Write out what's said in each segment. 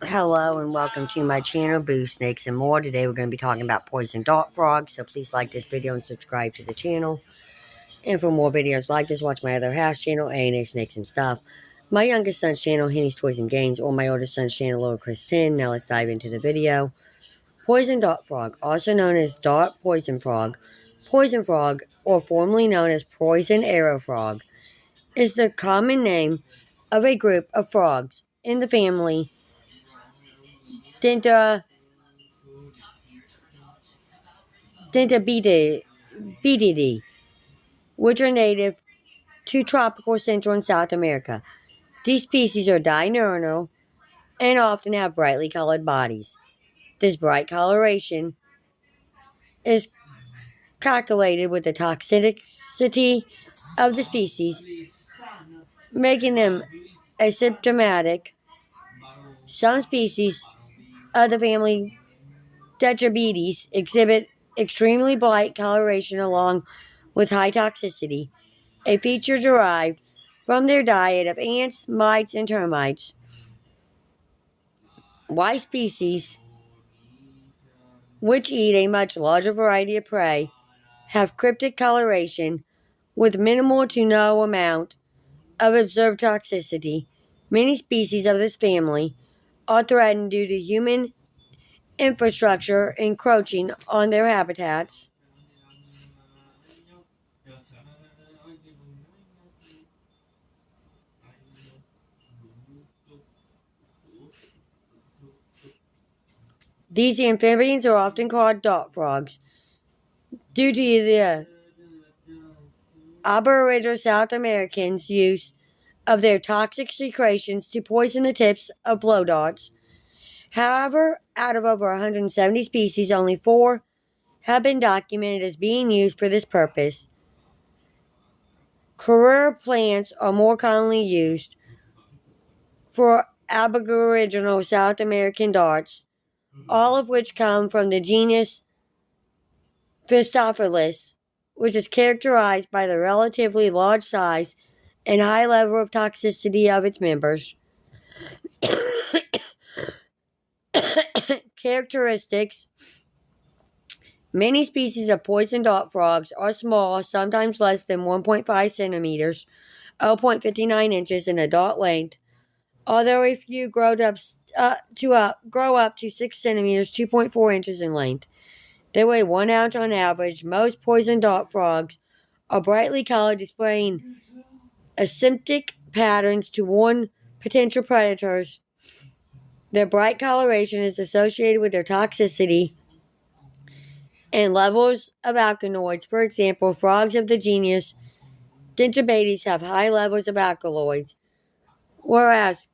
Hello and welcome to my channel, Boo Snakes and More. Today we're going to be talking about poison dart frogs, so please like this video and subscribe to the channel. And for more videos like this, watch my other house channel, A&A Snakes and Stuff, my youngest son's channel, Henny's Toys and Games, or my oldest son's channel, Little Chris 10. Now let's dive into the video. Poison dart frog, also known as dart poison frog, or formerly known as poison arrow frog, is the common name of a group of frogs in the family Dentabididae, which are native to tropical Central and South America. These species are diurnal and often have brightly colored bodies. This bright coloration is calculated with the toxicity of the species, making them asymptomatic. Some species of the family Tetrabides exhibit extremely bright coloration along with high toxicity, a feature derived from their diet of ants, mites, and termites. Y species, which eat a much larger variety of prey, have cryptic coloration with minimal to no amount of observed toxicity. Many species of this family are threatened due to human infrastructure encroaching on their habitats. These amphibians are often called dart frogs due to the Aboriginal South Americans' use of their toxic secretions to poison the tips of blow darts. However, out of over 170 species, only 4 have been documented as being used for this purpose. Carrera plants are more commonly used for Aboriginal South American darts, all of which come from the genus Phystophilus, which is characterized by the relatively large size and high level of toxicity of its members. Characteristics: many species of poison dart frogs are small, sometimes less than 1.5 centimeters, 0.59 inches in adult length, although a few grow up to 6 centimeters, 2.4 inches in length. They weigh 1 ounce on average. Most poison dart frogs are brightly colored, displaying asymmetric patterns to warn potential predators. Their bright coloration is associated with their toxicity and levels of alkaloids. For example, frogs of the genus Dentabides have high levels of alkaloids, whereas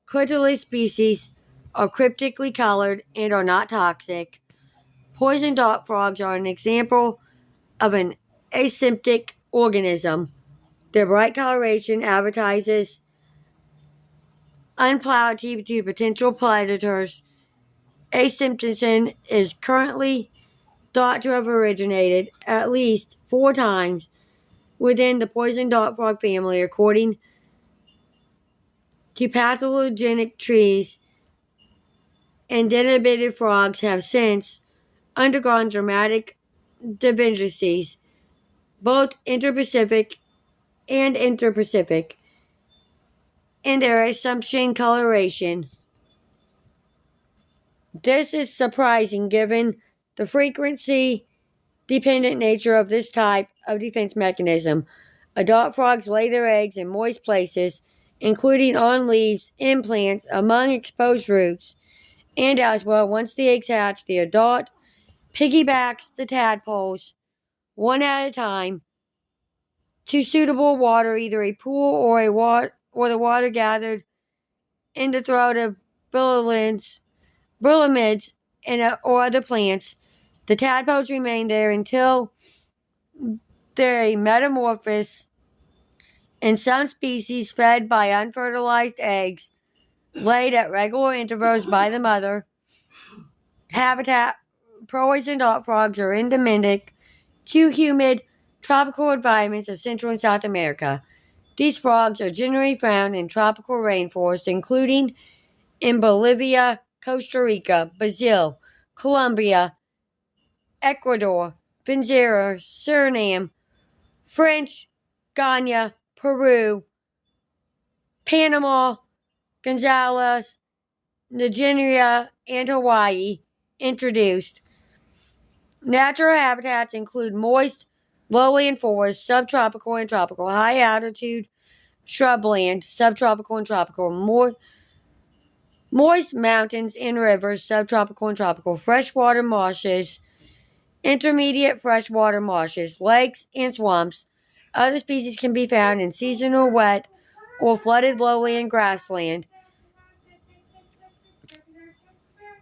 Crotalus species are cryptically colored and are not toxic. Poison dart frogs are an example of an asymmetric organism. Their bright coloration advertises unpleasantly to potential predators. Asymmetism is currently thought to have originated at least 4 times within the poison dart frog family, according to pathogenic trees, and dentated frogs have since undergone dramatic divergences, both interpacific and interpacific, in their assumption coloration. This is surprising given the frequency dependent nature of this type of defense mechanism. Adult frogs lay their eggs in moist places, including on leaves, in plants, among exposed roots, and elsewhere. Once the eggs hatch, the adult piggybacks the tadpoles, one at a time, to suitable water, either a pool or the water gathered in the throat of bromeliads or other plants. The tadpoles remain there until they metamorphose. In some species, fed by unfertilized eggs laid at regular intervals by the mother habitat, poison dart frogs are endemic to humid tropical environments of Central and South America. These frogs are generally found in tropical rainforests, including in Bolivia, Costa Rica, Brazil, Colombia, Ecuador, Venezuela, Suriname, French, Ghana, Peru, Panama, Gonzales, Nigeria, and Hawaii introduced. Natural habitats include moist, lowland forests, subtropical and tropical, high altitude shrubland, subtropical and tropical, moist mountains and rivers, subtropical and tropical, freshwater marshes, intermediate freshwater marshes, lakes, and swamps. Other species can be found in seasonal wet or flooded lowland grassland,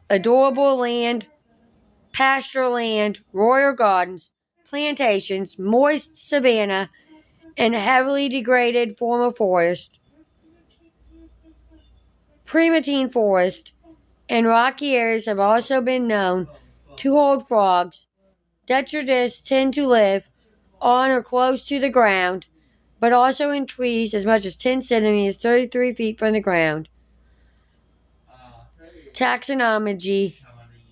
adorable land, pasture land, royal gardens, plantations, moist savanna, and heavily degraded former forest, primatine forest, and rocky areas have also been known to hold frogs. Detritus tend to live on or close to the ground, but also in trees as much as 10 centimeters, 33 feet from the ground. Taxonomy.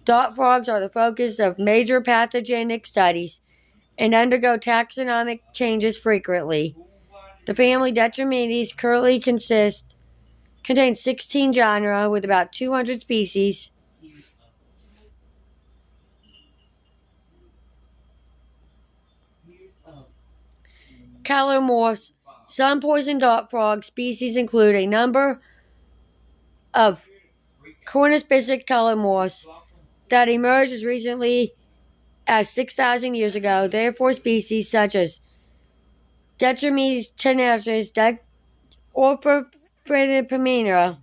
Dot frogs are the focus of major pathogenic studies and undergo taxonomic changes frequently. The family Detrimides currently contains 16 genera with about 200 species. Calomorphs. Some poison dart frog species include a number of cornispicic calomorphs that emerged as recently as 6,000 years ago. Therefore, species such as Detrimides tenacious, Orthophrenipomena,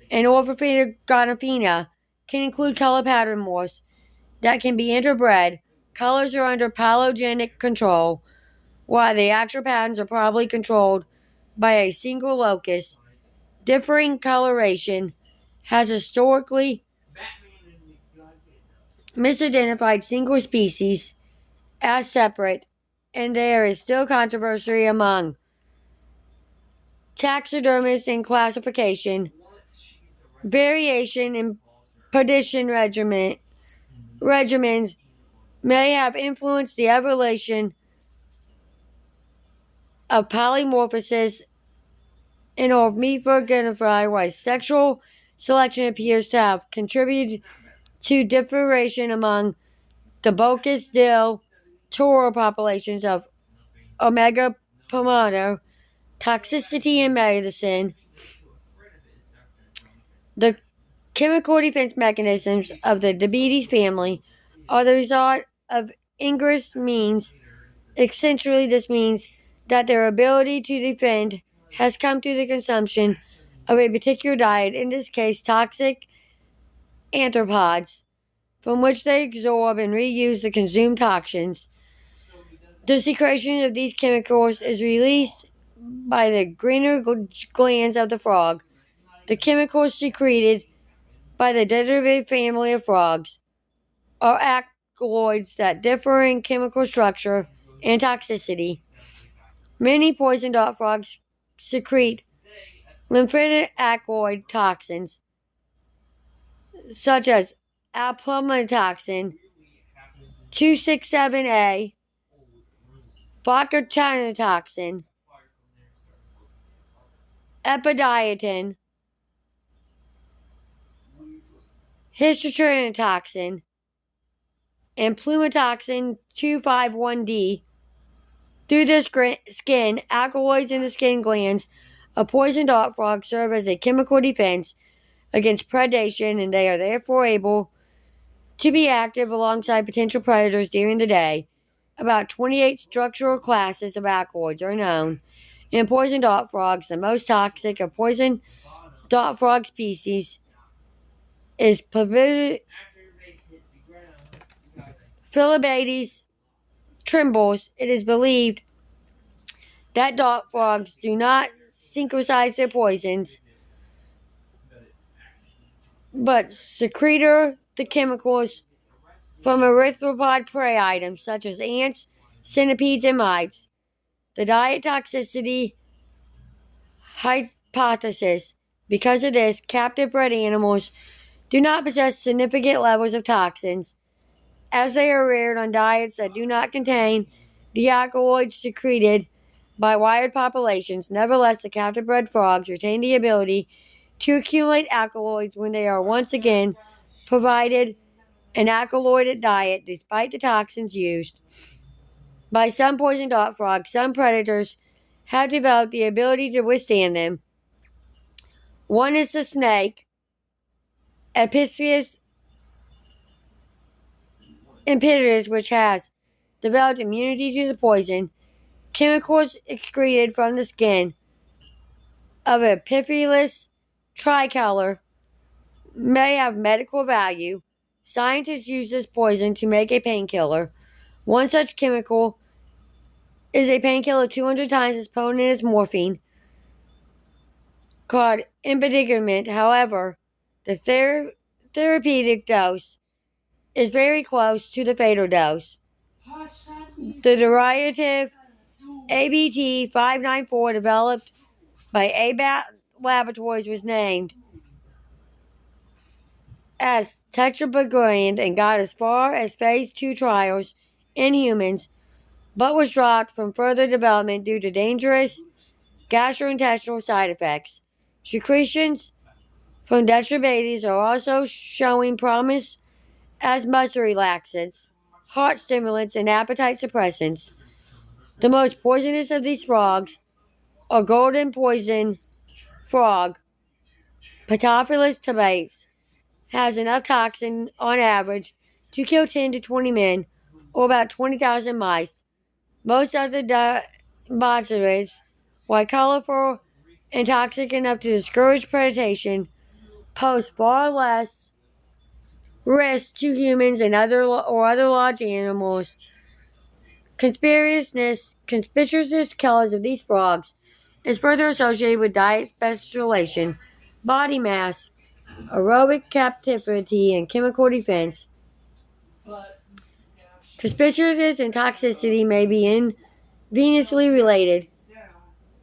and Orthophrenigonifina can include color pattern morphs that can be interbred. Colors are under phylogenetic control, while the actual patterns are probably controlled by a single locus. Differing coloration has historically misidentified single species as separate, and there is still controversy among taxidermists in classification. Variation in predation regimens may have influenced the evolution of polymorphosis in Ornithogenify, while sexual selection appears to have contributed to differentiation among the Bocas del Toro populations of Omega pomona. Toxicity in medicine. The chemical defense mechanisms of the diabetes family are the result of ingress means. Essentially, this means that their ability to defend has come through the consumption of a particular diet, in this case toxic arthropods, from which they absorb and reuse the consumed toxins. The secretion of these chemicals is released by the adrenal glands of the frog. The chemicals secreted by the derivative family of frogs are alkaloids that differ in chemical structure and toxicity. Many poison dart frogs secrete lymphatic alkaloid toxins, such as alpamatoxin 267A, botulinum, epidiotin, histotrinotoxin, and plumetoxin 251D. Through the skin, alkaloids in the skin glands of poison dart frogs serve as a chemical defense against predation, and they are therefore able to be active alongside potential predators during the day. About 28 structural classes of alkaloids are known in poison dart frogs. The most toxic of poison dart frog species is Phyllobates trembles. It is believed that dart frogs do not synthesize their poisons, but secrete the chemicals from arthropod prey items such as ants, centipedes, and mites. The diet toxicity hypothesis Because of this, captive bred animals do not possess significant levels of toxins, as they are reared on diets that do not contain the alkaloids secreted by wild populations. Nevertheless, the captive bred frogs retain the ability to accumulate alkaloids when they are once again provided an alkaloided diet, despite the toxins used by some poison dart frogs. Some predators have developed the ability to withstand them. One is the snake, Apicius impedus, which has developed immunity to the poison. Chemicals excreted from the skin of Epiphilus tricolor may have medical value. Scientists use this poison to make a painkiller. One such chemical is a painkiller 200 times as potent as morphine, called embedicament. However, the therapeutic dose is very close to the fatal dose. The derivative ABT 594, developed by ABAT Laboratories, was named as tetrabenazine and got as far as phase 2 trials in humans, but was dropped from further development due to dangerous gastrointestinal side effects. Secretions from tetrabenazine are also showing promise as muscle relaxants, heart stimulants, and appetite suppressants. The most poisonous of these frogs are golden poison frog, Pterophyllus tabates, has enough toxin on average to kill 10 to 20 men, or about 20,000 mice. Most other bacillus, while colorful and toxic enough to discourage predation, pose far less risk to humans and other large animals. Conspicuous colors of these frogs is further associated with diet speculation, body mass, aerobic captivity, and chemical defense. Conspicuousness and toxicity may be invenously related,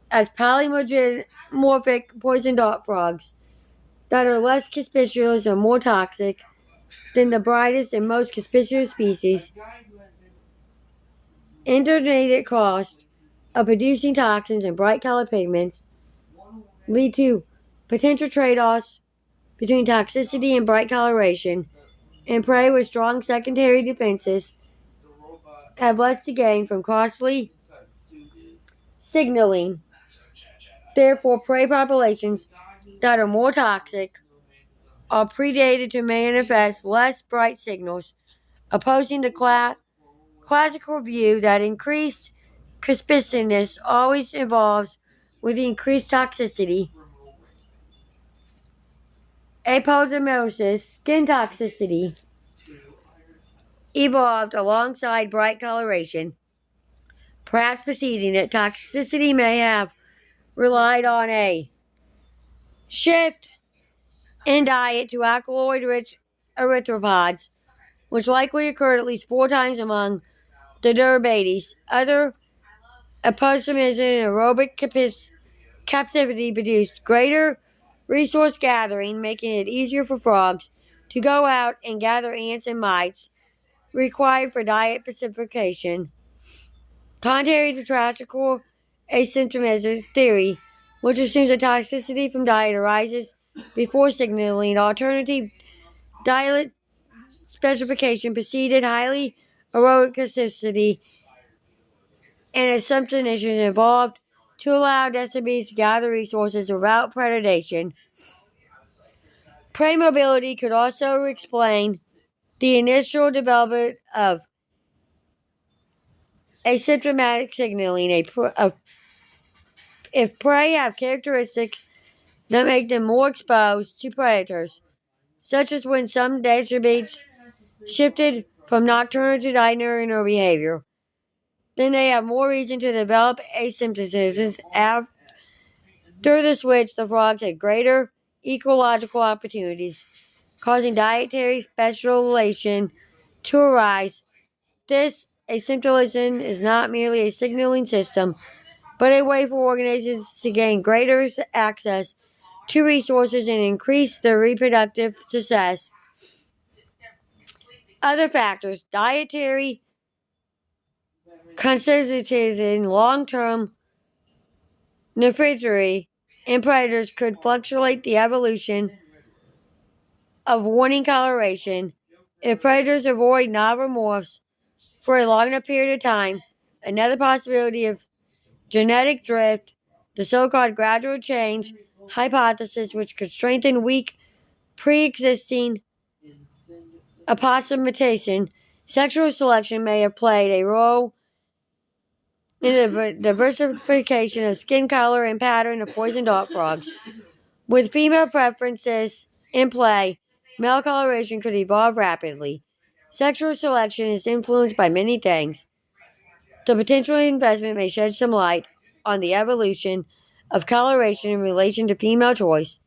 as polymorphic poison dart frogs that are less conspicuous are more toxic than the brightest and most conspicuous species. Intermediate cost of producing toxins and bright colored pigments lead to potential trade-offs between toxicity and bright coloration, and prey with strong secondary defenses have less to gain from costly signaling. Therefore, prey populations that are more toxic are predated to manifest less bright signals, opposing the classical view that increased conspicuousness always evolves with increased toxicity. Apodermosis, skin toxicity, evolved alongside bright coloration, perhaps preceding it. Toxicity may have relied on a shift in diet to alkaloid-rich erythropods, which likely occurred at least 4 times among the Durbates. Other apostomism and aerobic captivity produced greater resource gathering, making it easier for frogs to go out and gather ants and mites required for diet pacification. Contrary to classical asymptomatic theory, which assumes that toxicity from diet arises before signaling, alternative diet specification preceded highly aerobic toxicity, and assumption evolved to allow decibels to gather resources without predation. Prey mobility could also explain the initial development of asymptomatic signaling. If prey have characteristics that make them more exposed to predators, such as when some decibels shifted from nocturnal to diurnal behavior, then they have more reason to develop asymptomatism. After the switch, the frogs had greater ecological opportunities, causing dietary specialization to arise. This asymptomatism is not merely a signaling system, but a way for organisms to gain greater access to resources and increase their reproductive success. Other factors: dietary consistency, long-term nidifery, and predators could fluctuate the evolution of warning coloration. If predators avoid novel morphs for a long enough period of time, another possibility of genetic drift, the so-called gradual change hypothesis, which could strengthen weak pre-existing approximation. Sexual selection may have played a role in the diversification of skin color and pattern of poison dart frogs. With female preferences in play, male coloration could evolve rapidly. Sexual selection is influenced by many things. The potential investment may shed some light on the evolution of coloration in relation to female choice.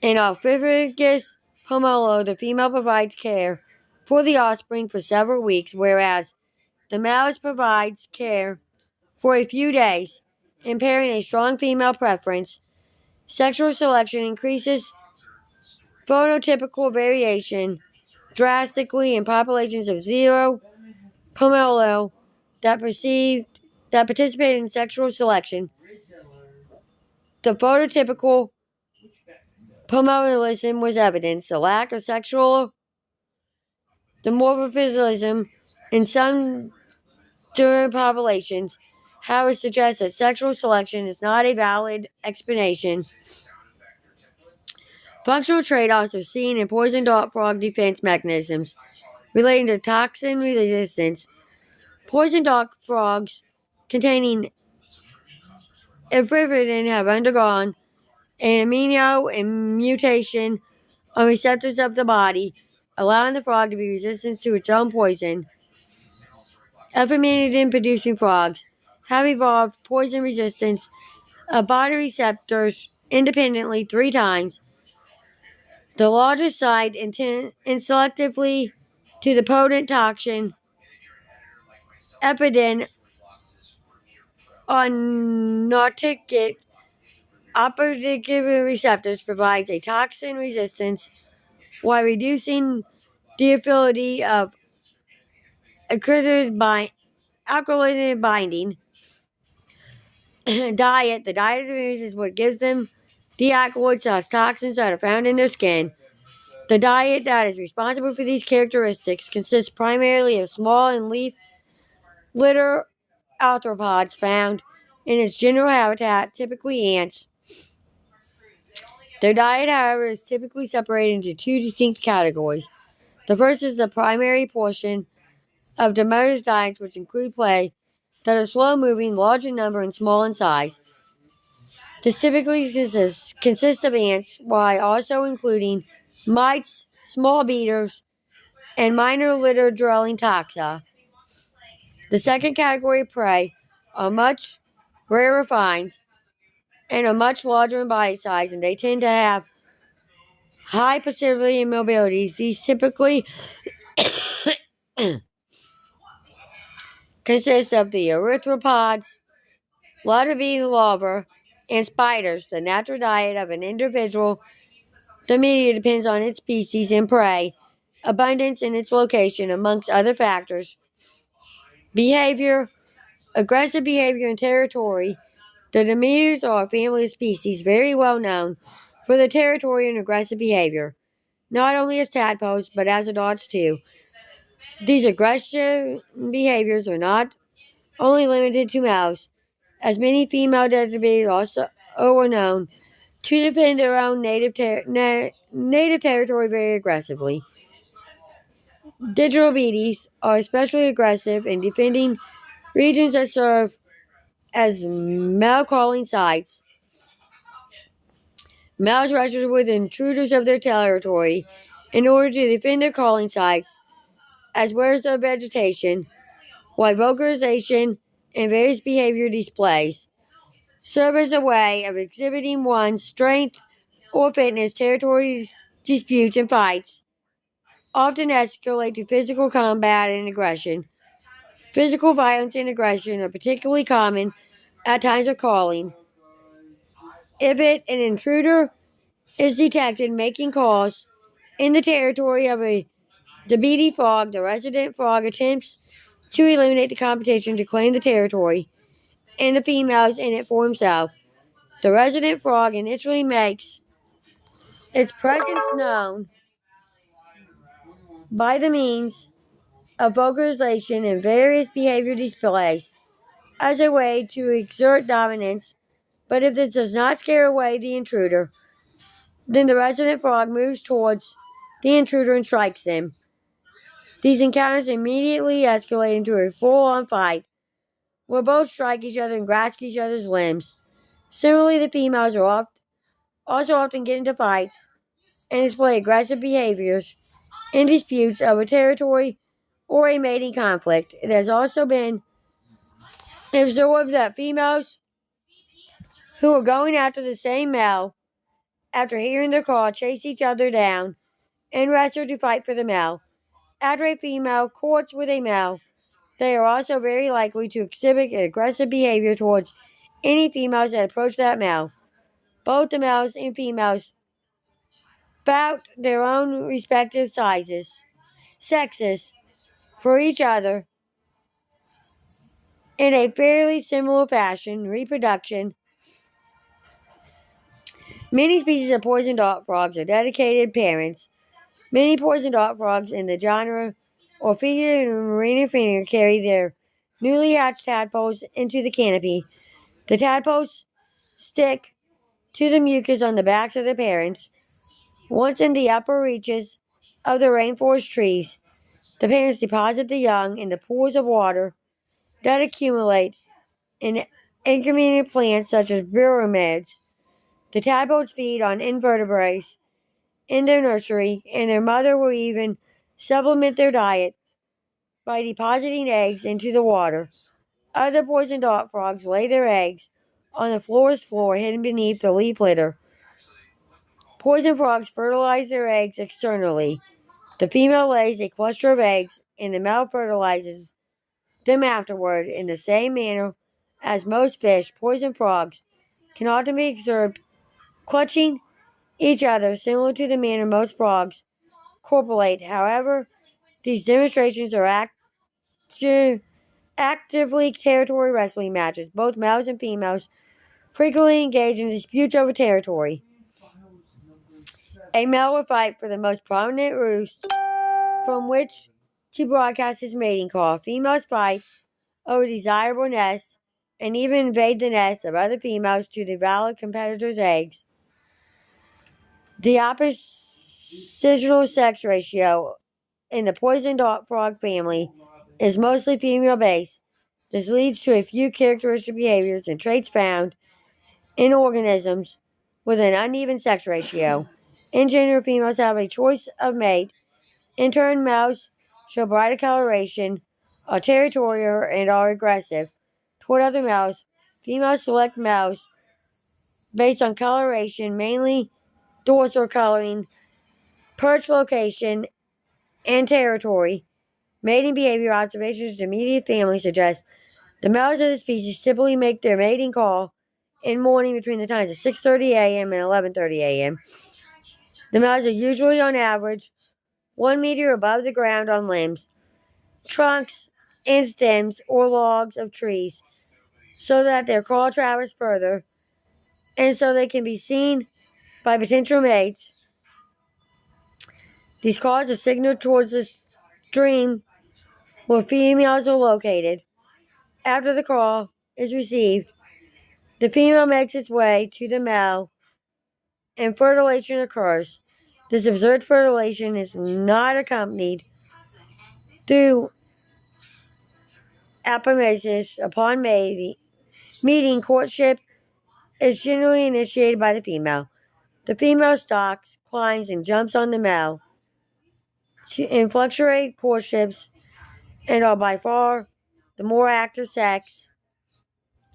In Ophiuchus pomelo, the female provides care for the offspring for several weeks, whereas the male provides care for a few days, impairing a strong female preference. Sexual selection increases phenotypical variation drastically in populations of zero pomelo that participated in sexual selection. The phototypical pomelism was evidence. The lack of sexual dimorphism in some different populations, however, suggests that sexual selection is not a valid explanation. Functional trade-offs are seen in poison dart frog defense mechanisms relating to toxin resistance. Poison dart frogs containing ephedrine have undergone an amino mutation on receptors of the body, allowing the frog to be resistant to its own poison. Ephedrine-producing frogs have evolved poison resistance of body receptors independently 3 times. The largest site and selectively to the potent toxin epidin on narcotic optic receptors provides a toxin resistance while reducing the ability of alkylated binding. Diet. The diet of the is what gives them the alkaloids toxins that are found in their skin. The diet that is responsible for these characteristics consists primarily of small and leaf litter arthropods found in its general habitat, typically ants. Their diet, however, is typically separated into 2 distinct categories. The first is the primary portion of the mother's diets, which include prey that are slow-moving, large in number, and small in size. This typically consists of ants, while also including mites, small beetles, and minor litter-dwelling taxa. The second category of prey are much rarer finds and are much larger in body size, and they tend to have high passivity and mobility. These typically consist of the arthropods, water-beating larvae, and spiders. The natural diet of an individual Dominia depends on its species and prey, abundance, and its location, amongst other factors. Behavior, aggressive behavior, and territory. The Dominias are a family of species very well known for their territory and aggressive behavior, not only as tadpoles, but as adults too. These aggressive behaviors are not only limited to males, as many female Dominias also are known to defend their own native territory very aggressively. Dendrobetes are especially aggressive in defending regions that serve as male calling sites. Males wrestle with intruders of their territory in order to defend their calling sites, as well as their vegetation, while vocalization and various behavior displays serve as a way of exhibiting one's strength or fitness. Territory disputes and fights often escalate to physical combat and aggression. Physical violence and aggression are particularly common at times of calling. If an intruder is detected making calls in the territory of a Dabiti frog, the resident frog attempts to eliminate the competition to claim the territory and the females in it for himself. The resident frog initially makes its presence known by the means of vocalization and various behavior displays as a way to exert dominance, but if this does not scare away the intruder, then the resident frog moves towards the intruder and strikes them. These encounters immediately escalate into a full-on fight, where both strike each other and grasp each other's limbs. Similarly, the females are also often get into fights and display aggressive behaviors in disputes over territory or a mating conflict. It has also been observed that females who are going after the same male after hearing their call chase each other down and wrestle to fight for the male. After a female courts with a male, they are also very likely to exhibit aggressive behavior towards any females that approach that male. Both the males and females bout their own respective sexes, for each other in a fairly similar fashion. Reproduction. Many species of poison dart frogs are dedicated parents. Many poison dart frogs in the genre Orthia and Marina carry their newly hatched tadpoles into the canopy. The tadpoles stick to the mucus on the backs of the parents. Once in the upper reaches of the rainforest trees, the parents deposit the young in the pools of water that accumulate in intermediate plants such as bromeliads. The tadpoles feed on invertebrates in their nursery, and their mother will even supplement their diet by depositing eggs into the water. Other poison dart frogs lay their eggs on the forest floor hidden beneath the leaf litter. Poison frogs fertilize their eggs externally. The female lays a cluster of eggs, and the male fertilizes them afterward. In the same manner as most fish, poison frogs can often be observed clutching each other, similar to the manner most frogs copulate. However, these demonstrations are actively territory wrestling matches. Both males and females frequently engage in disputes over territory. A male will fight for the most prominent roost from which to broadcast his mating call. Females fight over desirable nests and even invade the nests of other females to devour competitors' eggs. The oppositional sex ratio in the poison dart frog family is mostly female based. This leads to a few characteristic behaviors and traits found in organisms with an uneven sex ratio. In general, females have a choice of mate. In turn, males show brighter coloration, are territorial, and are aggressive toward other males. Females select males based on coloration, mainly dorsal coloring, perch location, and territory. Mating behavior observations of the immediate family suggest the males of the species typically make their mating call in morning between the times of 6:30 a.m. and 11:30 a.m. The males are usually on average 1 meter above the ground on limbs, trunks, and stems or logs of trees, so that their call travels further and so they can be seen by potential mates. These calls are signaled towards the stream where females are located. After the call is received, the female makes its way to the male and fertilization occurs. This observed fertilization is not accompanied through apomesis upon meeting. Courtship is generally initiated by the female. The female stalks, climbs, and jumps on the male in fluctuate courtships and are by far the more active sex.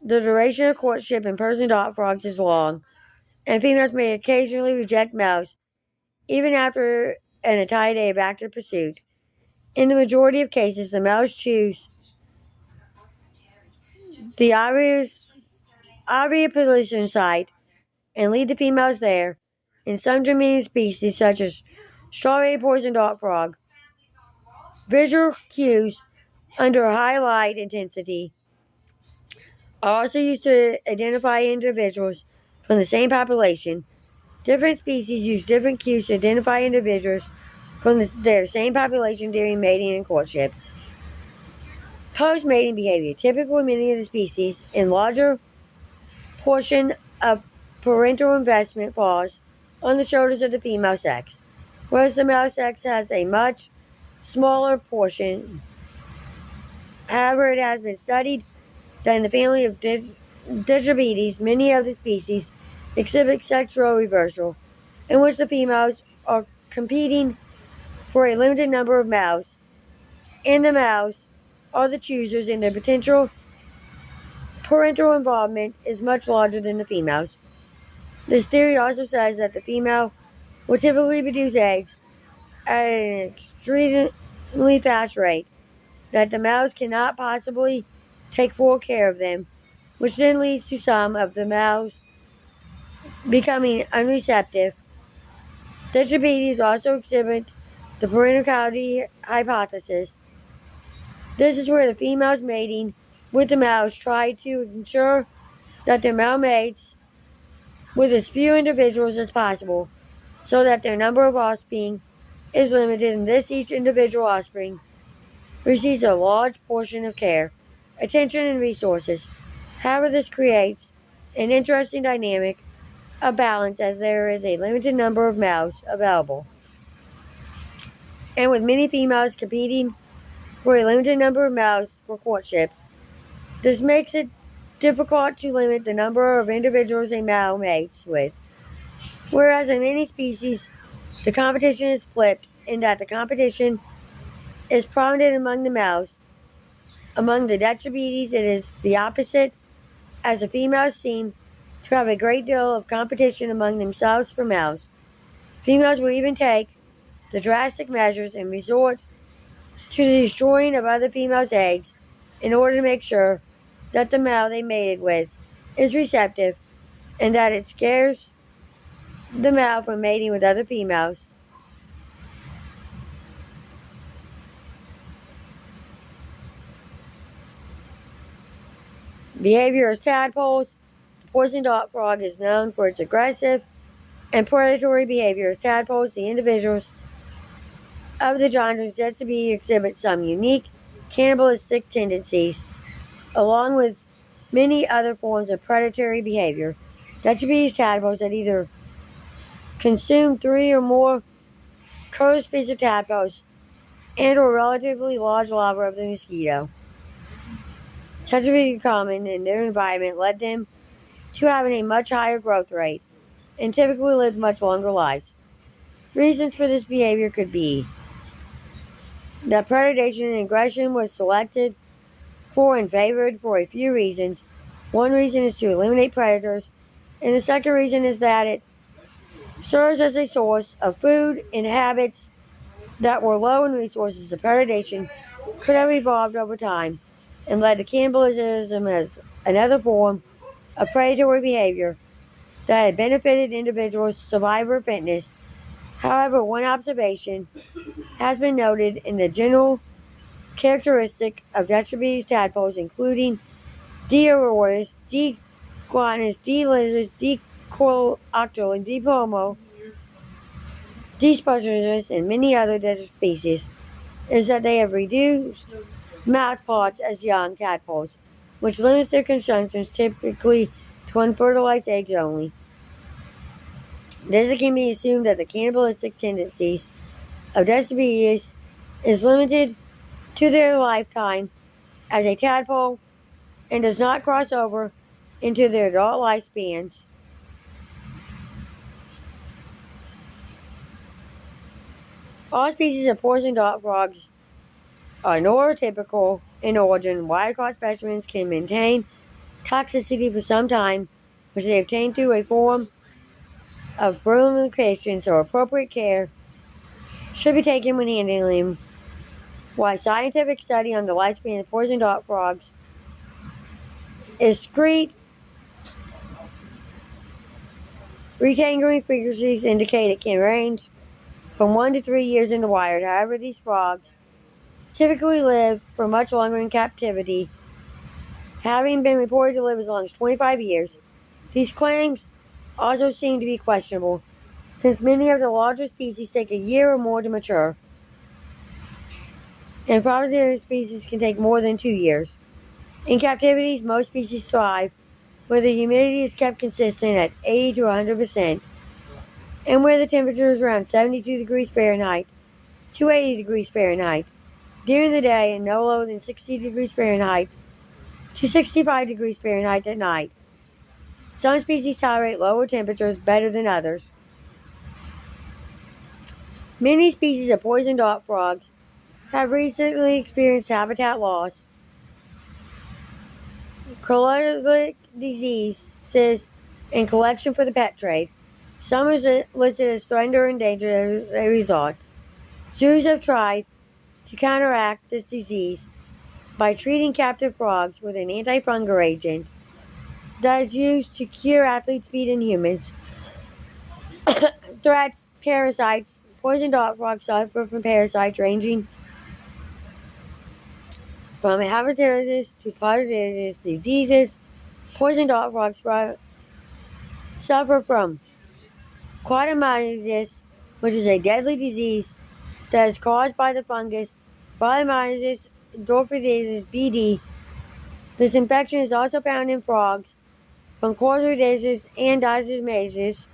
The duration of courtship in Persian dart frogs is long, and females may occasionally reject males even after an entire day of active pursuit. In the majority of cases, the males choose the oviposition site and lead the females there. In some diminutive species, such as strawberry poison dart frog, visual cues under a high light intensity are also used to identify individuals from the same population. Different species use different cues to identify individuals from their same population during mating and courtship. Post-mating behavior. Typically, many of the species in larger portion of parental investment falls on the shoulders of the female sex, whereas the male sex has a much smaller portion. However, it has been studied that in the family of Dendrobates, many of the species exhibit sex role reversal, in which the females are competing for a limited number of males, and the males are the choosers, and their potential parental involvement is much larger than the females. This theory also says that the female will typically produce eggs at an extremely fast rate, that the males cannot possibly take full care of them, which then leads to some of the males becoming unreceptive. Dendrobates also exhibit the parentality hypothesis. This is where the females mating with the males try to ensure that their male mates with as few individuals as possible, so that their number of offspring is limited, and thus each individual offspring receives a large portion of care, attention, and resources. However, this creates an interesting dynamic of balance, as there is a limited number of males available, and with many females competing for a limited number of males for courtship. This makes it difficult to limit the number of individuals a male mates with, whereas in many species, the competition is flipped in that the competition is prominent among the males. Among the Dendrobates, it is the opposite, as the females seem to have a great deal of competition among themselves for males. Females will even take the drastic measures and resort to the destroying of other females' eggs in order to make sure that the male they mated with is receptive, and that it scares the male from mating with other females. Behavior as tadpoles. The poison dart frog is known for its aggressive and predatory behavior as tadpoles. The individuals of the genres Dendrobates exhibit some unique cannibalistic tendencies, along with many other forms of predatory behavior. Dendrobates tadpoles that either consume 3 or more co-species of tadpoles and or relatively large larvae of the mosquito. Dendrobates common in their environment led them to having a much higher growth rate and typically lived much longer lives. Reasons for this behavior could be that predation and aggression was selected for and favored for a few reasons. One reason is to eliminate predators, and the second reason is that it serves as a source of food, and habits that were low in resources of predation could have evolved over time and led to cannibalism as another form of predatory behavior that had benefited individuals' survivor fitness. However, one observation has been noted in the general characteristic of Dendrobates tadpoles, including D. auroras, D. guanus, D. lizards, D. coleoctyle, D. pomo, D. spongiornis, and many other desert species, is that they have reduced mouth parts as young tadpoles, which limits their consumption typically to unfertilized eggs only. This can be assumed that the cannibalistic tendencies of Dendrobates is limited to their lifetime as a tadpole and does not cross over into their adult lifespans. All species of poison dart frogs are neurotypical in origin. Wild-caught specimens can maintain toxicity for some time, which they obtain through a form of bromelication, so appropriate care should be taken when handling them. While scientific study on the lifespan of poison dart frogs is discrete, Retained growing frequencies indicate it can range from 1 to 3 years in the wild. However, these frogs typically live for much longer in captivity, having been reported to live as long as 25 years. These claims also seem to be questionable, since many of the larger species take a year or more to mature, and frogadier species can take more than 2 years. In captivity, most species thrive where the humidity is kept consistent at 80 to 100%, and where the temperature is around 72 degrees Fahrenheit to 80 degrees Fahrenheit during the day and no lower than 60 degrees Fahrenheit to 65 degrees Fahrenheit at night. Some species tolerate lower temperatures better than others. Many species of poison dart frogs have recently experienced habitat loss, choleric diseases, and collection for the pet trade. Some are listed as threatened or endangered as a result. Zoos have tried to counteract this disease by treating captive frogs with an antifungal agent that is used to cure athlete's feet in humans. Threats, parasites. Poison dart frogs suffer from parasites ranging from hepatitis to parasitic diseases. Poison dart frogs suffer from Quaternitis, which is a deadly disease that is caused by the fungus Bacillus dorfidis BD. This infection is also found in frogs from Corzoides and Diatomaceous.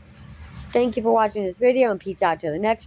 Thank you for watching this video, and peace out till the next